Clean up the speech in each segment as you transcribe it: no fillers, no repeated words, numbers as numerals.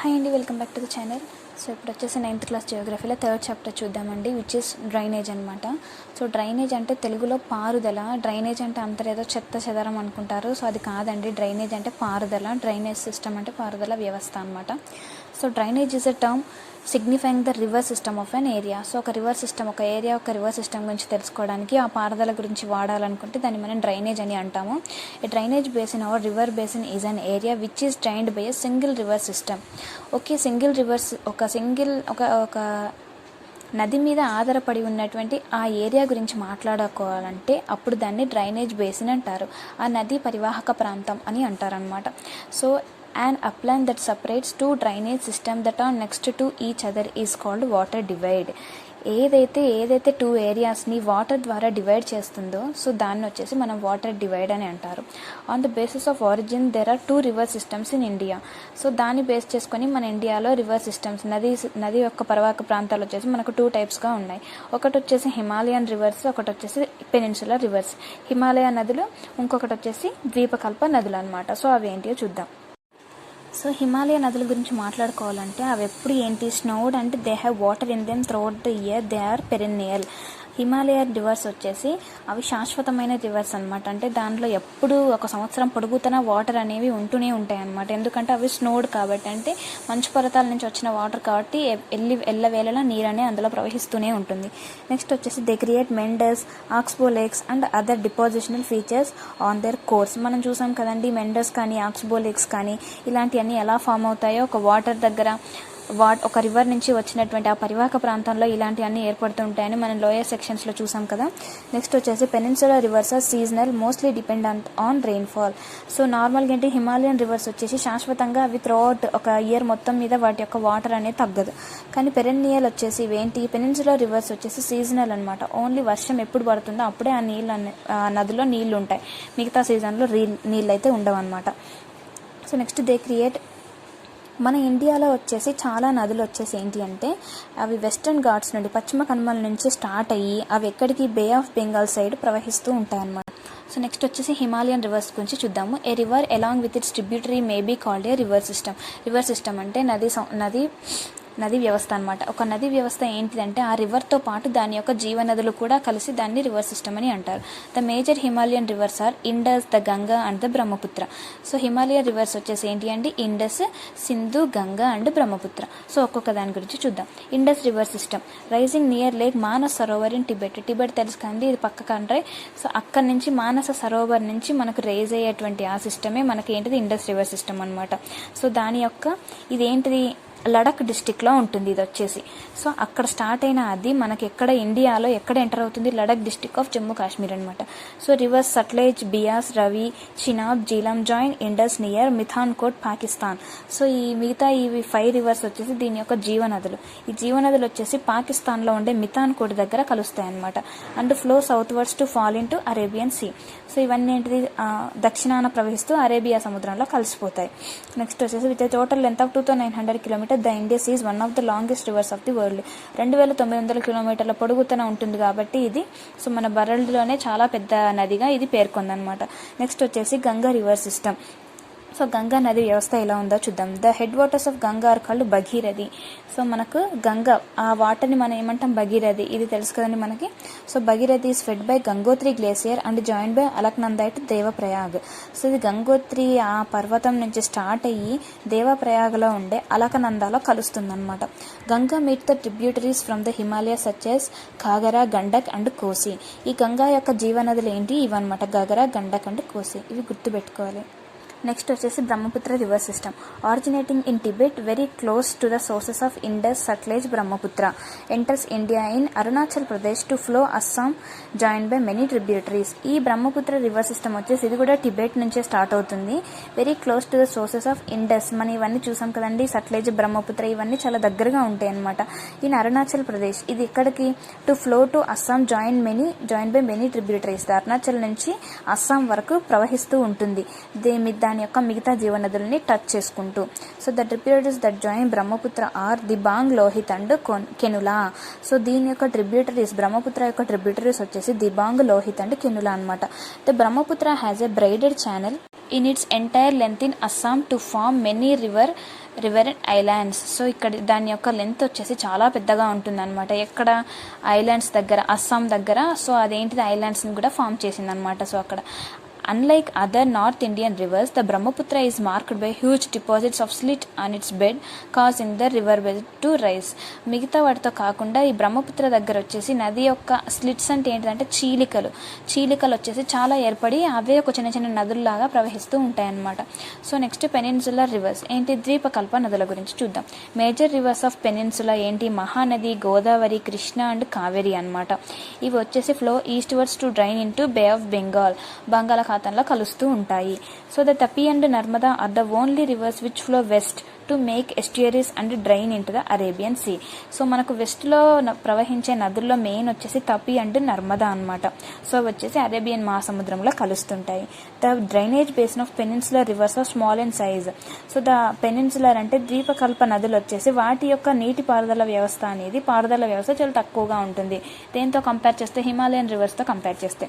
Hi అండి, welcome back to the channel. So ఇప్పుడు వచ్చేసి 9th క్లాస్ జియోగ్రఫీలో 3rd చాప్టర్ చూద్దామండి, విచ్ ఇస్ డ్రైనేజ్ అనమాట. సో డ్రైనేజ్ అంటే తెలుగులో పారుదల. డ్రైనేజ్ అంటే అంతరేదో చెత్త చెదరం అనుకుంటారు. సో అది కాదండి. డ్రైనేజ్ అంటే పారుదల. డ్రైనేజ్ సిస్టమ్ అంటే పారుదల వ్యవస్థ అనమాట. So drainage is a term signifying the river system of an area. So ఒక రివర్ సిస్టమ్, ఒక ఏరియా ఒక రివర్ సిస్టమ్ గురించి తెలుసుకోవడానికి ఆ పారుదల గురించి వాడాలనుకుంటే దాన్ని మనం డ్రైనేజ్ అని అంటాము. A drainage basin or river basin is an area which is drained by a single river system. Okay, single rivers ఒక నది మీద ఆధారపడి ఉన్నటువంటి ఆ ఏరియా గురించి మాట్లాడుకోవాలంటే అప్పుడు దాన్ని డ్రైనేజ్ బేసిన్ అంటారు. ఆ నది పరివాహక ప్రాంతం అని అంటారనమాట. So an upland that separates two drainage systems that are next to each other is called water divide. ఏదైతే టూ ఏరియాస్ని వాటర్ ద్వారా డివైడ్ చేస్తుందో సో దాన్ని వచ్చేసి మనం వాటర్ డివైడ్ అని అంటారు. On the basis of origin there are 2 river systems in India. So దాన్ని బేస్ చేసుకొని మన ఇండియాలో రివర్ సిస్టమ్స్, నది యొక్క పరివాహక ప్రాంతాలు వచ్చేసి మనకు 2 టైప్స్గా ఉన్నాయి. ఒకటి వచ్చేసి హిమాలయన్ రివర్స్, ఒకటి వచ్చేసి పెనిన్సులర్ రివర్స్. హిమాలయ నదులు, ఇంకొకటి వచ్చేసి ద్వీపకల్ప నదులు అనమాట. సో అవి ఏంటియో చూద్దాం. సో హిమాలయ నదుల గురించి మాట్లాడుకోవాలంటే అవి ఎప్పుడు ఏంటి, స్నోడ్ అంటే they have water in them throughout the year, they are perennial. Himalaya rivers వచ్చేసి అవి శాశ్వతమైన రివర్స్ అనమాట. అంటే దాంట్లో ఎప్పుడు ఒక సంవత్సరం పొడుగుతున్న వాటర్ అనేవి ఉంటూనే ఉంటాయి అనమాట. ఎందుకంటే అవి స్నోడ్ కాబట్టి, అంటే మంచు పర్వతాల నుంచి వచ్చిన వాటర్ కాబట్టి ఎల్లవేళలా నీరు అనేది అందులో ప్రవహిస్తూనే ఉంటుంది. నెక్స్ట్ వచ్చేసి they create meanders, oxbow lakes and other depositional features on their course. మనం చూసాం కదండి, మెండర్స్ కానీ ఆక్స్బో లేక్స్ కానీ ఇలాంటివన్నీ ఎలా ఫామ్ అవుతాయో, ఒక వాటర్ దగ్గర ఒక రివర్ నుంచి వచ్చినటువంటి ఆ పరివాహక ప్రాంతంలో ఇలాంటివన్నీ ఏర్పడుతూ ఉంటాయని మనం లోయర్ సెక్షన్స్లో చూసాం కదా. నెక్స్ట్ వచ్చేసి peninsular rivers are seasonal, mostly dependent on rainfall. So నార్మల్గా ఏంటి, హిమాలయన్ రివర్స్ వచ్చేసి శాశ్వతంగా అవి త్రూఅవుట్ ఒక ఇయర్ మొత్తం మీద వాటి యొక్క వాటర్ అనేది తగ్గదు. కానీ పెరెన్నియల్ వచ్చేసి ఇవేంటి, పెనిన్సులర్ రివర్స్ వచ్చేసి సీజనల్ అనమాట. ఓన్లీ వర్షం ఎప్పుడు పడుతుందో అప్పుడే ఆ నదిలో నీళ్లు ఉంటాయి, మిగతా సీజన్లో నీళ్ళు అయితే ఉండవు అనమాట. సో నెక్స్ట్ దే క్రియేట్, మన ఇండియాలో వచ్చేసి చాలా నదులు వచ్చేసి ఏంటి అంటే అవి వెస్టర్న్ ఘాట్స్ నుండి, పశ్చిమ కనుమల నుంచి స్టార్ట్ అయ్యి అవి ఎక్కడికి బే ఆఫ్ బెంగాల్ సైడ్ ప్రవహిస్తూ ఉంటాయన్నమాట. సో నెక్స్ట్ వచ్చేసి హిమాలయన్ రివర్స్ గురించి చూద్దాము. A river along with its tributary may be called a river system. River system అంటే నది వ్యవస్థ అనమాట. ఒక నది వ్యవస్థ ఏంటిదంటే ఆ రివర్తో పాటు దాని యొక్క జీవనదులు కూడా కలిసి దాన్ని రివర్ సిస్టమ్ అని అంటారు. The major Himalayan rivers are Indus, the Ganga and the Brahmaputra. So Himalayan rivers వచ్చేసి ఏంటి అంటే ఇండస్, సింధు, గంగా అండ్ బ్రహ్మపుత్ర. సో ఒక్కొక్క దాని గురించి చూద్దాం. Indus river system rising near lake Manas Sarovar in Tibet తెలుసు కండి, ఇది పక్క కంట్రీ. సో అక్కడ నుంచి మానస సరోవర్ నుంచి మనకు రైజ్ అయ్యేటువంటి ఆ సిస్టమే మనకి ఏంటిది ఇండస్ రివర్ సిస్టమ్ అనమాట. సో దాని యొక్క ఇదేంటిది లడక్ డిస్టిక్లో ఉంటుంది ఇది వచ్చేసి. సో అక్కడ స్టార్ట్ అయిన అది మనకి ఇండియాలో ఎక్కడ ఎంటర్ అవుతుంది, లడక్ డిస్టిక్ ఆఫ్ జమ్మూ కాశ్మీర్ అనమాట. So rivers Sutlej, Beas, Ravi, Chenab, Jhelum join Indus near Mithankot, Pakistan. So ఈ మిగతా ఇవి 5 రివర్స్ వచ్చేసి దీని యొక్క జీవనదులు. ఈ జీవనదులు వచ్చేసి పాకిస్తాన్లో ఉండే మిథాన్కోట్ దగ్గర కలుస్తాయి అనమాట. And flow southwards to fall into Arabian see. So ఇవన్నీ ఏంటిది దక్షిణాన ప్రవహిస్తూ అరేబియా సముద్రంలో కలిసిపోతాయి. నెక్స్ట్ వచ్చేసి with total length of 2900 kilometre the Indus is one of the longest rivers of the world. 2900 కిలోమీటర్ల పొడుగుతన ఉంటుంది కాబట్టి ఇది సో మన వరల్డ్లోనే చాలా పెద్ద నదిగా ఇది పేర్కొందనమాట. నెక్స్ట్ వచ్చేసి Ganga river system. So Ganga నది వ్యవస్థ ఎలా ఉందో చూద్దాం. The head waters of Ganga are called Bhagirathi. So మనకు గంగా ఆ వాటర్ని మనం ఏమంటాం, భగీరథి. ఇది తెలుసు కదండి మనకి. So Bhagirathi is fed by Gangotri glacier and join by Alaknanda to Devprayag. So ఇది గంగోత్రి ఆ పర్వతం నుంచి స్టార్ట్ అయ్యి దేవప్రయాగ్లో ఉండే అలకనందాలో కలుస్తుందన్నమాట. Ganga meet the tributaries from the Himalaya such as Ghaghara, Gandak and Kosi. ఈ గంగా యొక్క జీవనదులు ఏంటి ఇవన్నమాట, ఘాగరా, గండక్ అండ్ కోసి. ఇవి గుర్తుపెట్టుకోవాలి. నెక్స్ట్ వచ్చేసి Brahmaputra river system originating in Tibet very close to the sources of Indus, Sutlej, Brahmaputra enters India in Arunachal Pradesh to flow Assam join by many tributaries. ఈ Brahmaputra river system వచ్చేసి ఇది కూడా టిబెట్ నుంచే స్టార్ట్ అవుతుంది. Very close to the sources of Indus, మనం ఇవన్నీ చూసాం కదండి, సట్లెజ్, బ్రహ్మపుత్ర ఇవన్నీ చాలా దగ్గరగా ఉంటాయి అనమాట. ఇన్ అరుణాచల్ ప్రదేశ్ ఇది ఎక్కడికి, to flow to Assam join by many tributaries. Arunachal నుంచి అస్సాం వరకు ప్రవహిస్తూ ఉంటుంది దాని యొక్క మిగతా జీవనదులని టచ్ చేసుకుంటూ. So the tributaries that join Brahmaputra are Dibang, Lohit and Kenula. So దీని యొక్క ట్రిబ్యూటరీస్, బ్రహ్మపుత్ర యొక్క ట్రిబ్యూటరీస్ వచ్చేసి దిబాంగ్, లోహిత్ అండ్ కెనులా అనమాట. The Brahmaputra has a braided channel in its entire length in Assam to form many river and islands. So ఇక్కడ దాని యొక్క లెంత్ వచ్చేసి చాలా పెద్దగా ఉంటుందన్నమాట. ఎక్కడ ఐలాండ్స్ దగ్గర, అస్సాం దగ్గర. సో అదేంటిది ఐలాండ్స్ని కూడా ఫామ్ చేసిందనమాట. సో అక్కడ unlike other North Indian rivers, the Brahmaputra is marked by huge deposits of silt on its bed, causing the river bed to rise. మిగతా వాటితో కాకుండా ఈ బ్రహ్మపుత్ర దగ్గర వచ్చేసి నది యొక్క స్లిట్స్ అంటే ఏంటంటే చీలికలు వచ్చేసి చాలా ఏర్పడి అవే ఒక చిన్న చిన్న నదుల్లాగా ప్రవహిస్తూ ఉంటాయన్నమాట. సో నెక్స్ట్ పెనిన్సులర్ రివర్స్ ఏంటి, ద్వీపకల్ప నదుల గురించి చూద్దాం. మేజర్ రివర్స్ ఆఫ్ పెనిన్సులా ఏంటి, మహానది, గోదావరి, కృష్ణ అండ్ కావేరి అన్నమాట. ఇవి వచ్చేసి flow eastwards to drain into Bay of Bengal, బంగాళాఖాతంలో కలుస్తూ ఉంటాయి. So the Tapi and Narmada are the only rivers which flow west to make estuaries and drain into the Arabian see. So మనకు వెస్ట్లో ప్రవహించే నదుల్లో మెయిన్ వచ్చేసి Tapi and Narmada అనమాట. So వచ్చేసి అరేబియన్ మహాసముద్రంలో కలుస్తుంటాయి. The drainage basin of peninsular rivers are small and size. So the peninsular అంటే ద్వీపకల్ప నదులు వచ్చేసి వాటి యొక్క నీటి పారుదల వ్యవస్థ చాలా తక్కువగా ఉంటుంది. దేంతో కంపేర్ చేస్తే, హిమాలయన్ రివర్స్తో కంపేర్ చేస్తే.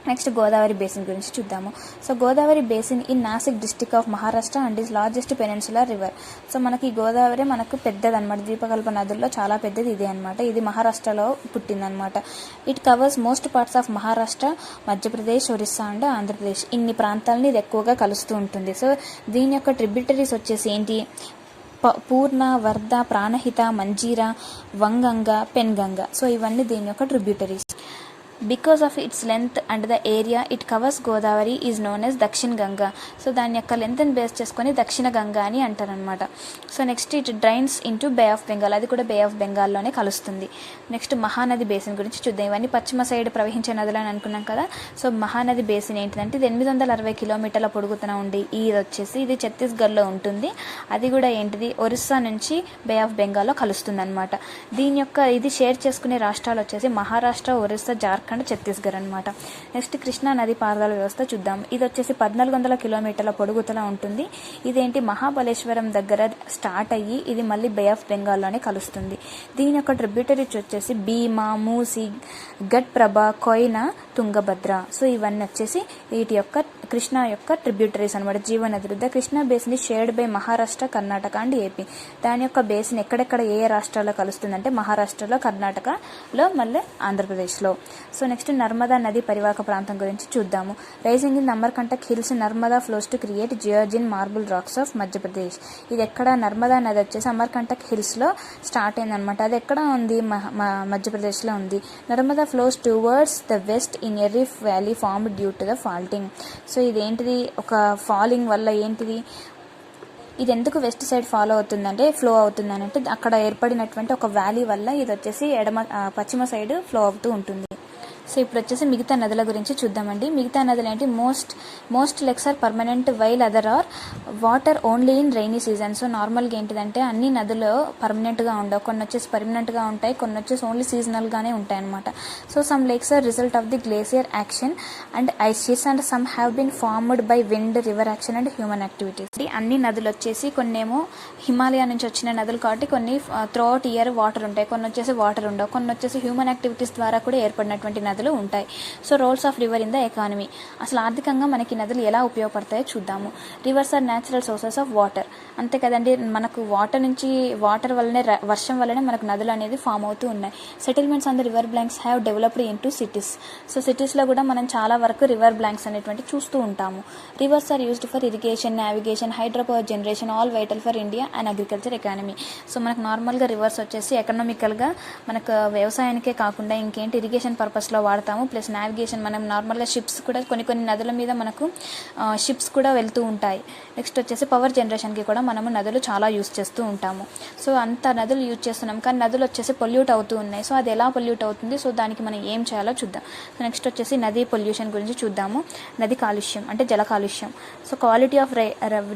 నెక్స్ట్ గోదావరి బేసిన్ గురించి చూద్దాము. So Godavari basin in Nasik district of Maharashtra and is largest peninsular river. So మనకి గోదావరి మనకు పెద్దది అనమాట, ద్వీపకల్ప నదుల్లో చాలా పెద్దది ఇదే అనమాట. ఇది మహారాష్ట్రలో పుట్టిందనమాట. It covers most parts of Maharashtra, Madhya Pradesh, Orissa and Andhra Pradesh. ఇన్ని ప్రాంతాలని ఇది ఎక్కువగా కలుస్తూ ఉంటుంది. సో దీని యొక్క ట్రిబ్యూటరీస్ వచ్చేసి ఏంటి, పూర్ణ, వర్ధ, ప్రాణహిత, మంజీరా, వంగంగ, పెన్గంగ. సో ఇవన్నీ దీని యొక్క tributaries. Because of it's length and the area it covers Godavari is known as దక్షిణ గంగా. సో దాని యొక్క లెంత్ని బేస్ చేసుకొని దక్షిణ గంగా అని అంటారనమాట. So next it drains into bay of Bengal, అది కూడా బే ఆఫ్ బెంగాల్లోనే కలుస్తుంది. నెక్స్ట్ మహానది బేసిన్ గురించి చూద్దాం. ఇవన్నీ పశ్చిమ సైడ్ ప్రవహించే నదులు అని అనుకున్నాం కదా. సో మహానది బేసిన్ ఏంటిదంటే ఇది 860 కిలోమీటర్ల పొడుగుతన ఉండి ఇది ఛత్తీస్గఢ్లో ఉంటుంది. అది కూడా ఏంటిది, ఒరిస్సా నుంచి బే ఆఫ్ బెంగాల్లో కలుస్తుంది అనమాట. దీని యొక్క ఇది షేర్ చేసుకునే రాష్ట్రాలు వచ్చేసి మహారాష్ట్ర, ఒరిస్సా, జార్ఖండ్, ఛత్తీస్గఢ్ అనమాట. నెక్స్ట్ కృష్ణా నది పారుదల వ్యవస్థ చూద్దాం. ఇది వచ్చేసి 1400 కిలోమీటర్ల పొడుగుతల ఉంటుంది. ఇదేంటి, మహాబలేశ్వరం దగ్గర స్టార్ట్ అయ్యి ఇది మళ్ళీ బే ఆఫ్ బెంగాల్లోనే కలుస్తుంది. దీని యొక్క ట్రిబ్యూటరీస్ వచ్చేసి భీమా, మూసి, ఘట్ ప్రభ, కోయినా, తుంగభద్ర. సో ఇవన్నీ వచ్చేసి వీటి యొక్క కృష్ణా యొక్క ట్రిబ్యూటరీస్ అనమాట, జీవనదులు. The Krishna basin is shared by Maharashtra, Karnataka and AP. దాని యొక్క బేసిన్ ఎక్కడెక్కడ ఏ రాష్ట్రాల్లో కలుస్తుందంటే మహారాష్ట్రలో, కర్ణాటకలో, మళ్ళీ ఆంధ్రప్రదేశ్లో. సో నెక్స్ట్ నర్మదా నది పరివాహక ప్రాంతం గురించి చూద్దాము. Rising in Amarkantak hills Narmada flows to create gorge in marble rocks of Madhya Pradesh. ఇది ఎక్కడ, నర్మదా నది వచ్చేసి అమర్కంటక్ హిల్స్లో స్టార్ట్ అయిందనమాట. అది ఎక్కడ ఉంది, మధ్యప్రదేశ్లో ఉంది. Narmada flows towards the west in a rift valley formed due to the faulting. So ఇదేంటిది, ఒక ఫాలింగ్ వల్ల ఏంటిది, ఇది ఎందుకు వెస్ట్ సైడ్ ఫ్లో అవుతుందని అంటే అక్కడ ఏర్పడినటువంటి ఒక వ్యాలీ వల్ల ఇది వచ్చేసి పశ్చిమ సైడ్ ఫ్లో అవుతూ ఉంటుంది. సో ఇప్పుడు వచ్చేసి మిగతా నదుల గురించి చూద్దామండి. మిగతా నదులు ఏంటి, most lakes are permanent while other are water only in rainy season. So నార్మల్గా ఏంటిదంటే అన్ని నదులు పర్మనెంట్గా ఉండవు, కొన్ని వచ్చేసి పర్మనెంట్గా ఉంటాయి, కొన్ని వచ్చేసి ఓన్లీ సీజనల్గానే ఉంటాయి అనమాట. So some lakes are result of the glacier action and ice sheets and some have been formed by wind, river action and human activities. అన్ని నదులు వచ్చేసి కొన్నేమో హిమాలయ నుంచి వచ్చిన నదులు కాబట్టి కొన్ని త్రూఅవుట్ ఇయర్ వాటర్ ఉంటాయి, కొన్ని వచ్చేసి వాటర్ ఉండవు, కొన్ని వచ్చేసి హ్యూమన్ యాక్టివిటీస్ ద్వారా కూడా ఏర్పడినటువంటి నదులు ఉంటాయి. So roles of river in the economy. అసలు ఆర్థికంగా మనకి నదులు ఎలా ఉపయోగపడతాయో చూద్దాము. Rivers are natural sources of water. అంతే కదండి, మనకు వాటర్ వల్లనే, వర్షం వల్లనే మనకు నదులు అనేది ఫామ్ అవుతూ ఉన్నాయి. Settlements on the river blanks have developed in to cities. So సిటీస్లో కూడా మనం చాలా వరకు రివర్ బ్లాంక్స్ అనేటువంటి చూస్తూ ఉంటాము. Rivers are used for irrigation, navigation, hydro power generation, all vital for India and agriculture economy. So మనకు నార్మల్గా రివర్స్ వచ్చేసి ఎకనామికల్గా మనకు వ్యవసాయానికే కాకుండా ఇంకేంటి ఇరిగేషన్ పర్పస్లో వాడతాము. ప్లస్ నావిగేషన్, మనం నార్మల్గా షిప్స్ కూడా కొన్ని నదుల మీద మనకు షిప్స్ కూడా వెళ్తూ ఉంటాయి. నెక్స్ట్ వచ్చేసి పవర్ జనరేషన్కి కూడా మనము నదులు చాలా యూజ్ చేస్తూ ఉంటాము. సో అంత నదులు యూజ్ చేస్తున్నాం, కానీ నదులు వచ్చేసి పొల్యూట్ అవుతూ ఉన్నాయి. సో అది ఎలా పొల్యూట్ అవుతుంది, సో దానికి మనం ఏం చేయాలో చూద్దాం. సో నెక్స్ట్ వచ్చేసి నదీ పొల్యూషన్ గురించి చూద్దాము. నది కాలుష్యం అంటే జల కాలుష్యం. So quality of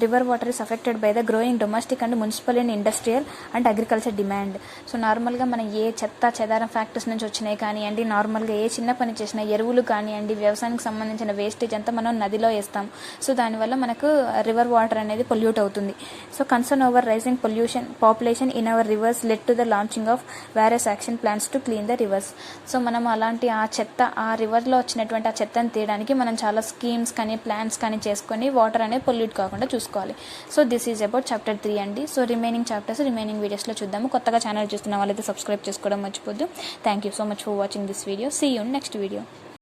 river water is affected by the growing domestic and municipal and industrial and agriculture demand. So నార్మల్గా మనం ఏ చెత్త చెదారం ఫ్యాక్టరీస్ నుంచి వచ్చినాయి కానివ్వండి, నార్మల్గా ఏ చిన్న పని చేసిన ఎరువులు కానివ్వండి, వ్యవసాయానికి సంబంధించిన వేస్టేజ్ అంతా మనం నదిలో వేస్తాం. సో దానివల్ల మనకు రివర్ వాటర్ అనేది పొల్యూట్ అవుతుంది. So concern over rising population in our rivers led to the launching of various action plans to clean the rivers. So మనం అలాంటి ఆ చెత్త, ఆ రివర్లో వచ్చినటువంటి ఆ చెత్తను తీయడానికి మనం చాలా స్కీమ్స్ కానీ ప్లాన్స్ కానీ చేసుకొని వాటర్ అనేది పొల్యూట్ కాకుండా చూసుకోవాలి. So this is about chapter 3 అండి. సో రిమైనింగ్ చాప్టర్స్ రిమైనింగ్ వీడియోస్లో చూద్దాము. కొత్తగా ఛానల్ చూస్తున్న వాళ్ళైతే సబ్స్క్రైబ్ చేసుకోవడం మర్చిపోద్దు. Thank you so much for watching this video. See you next video.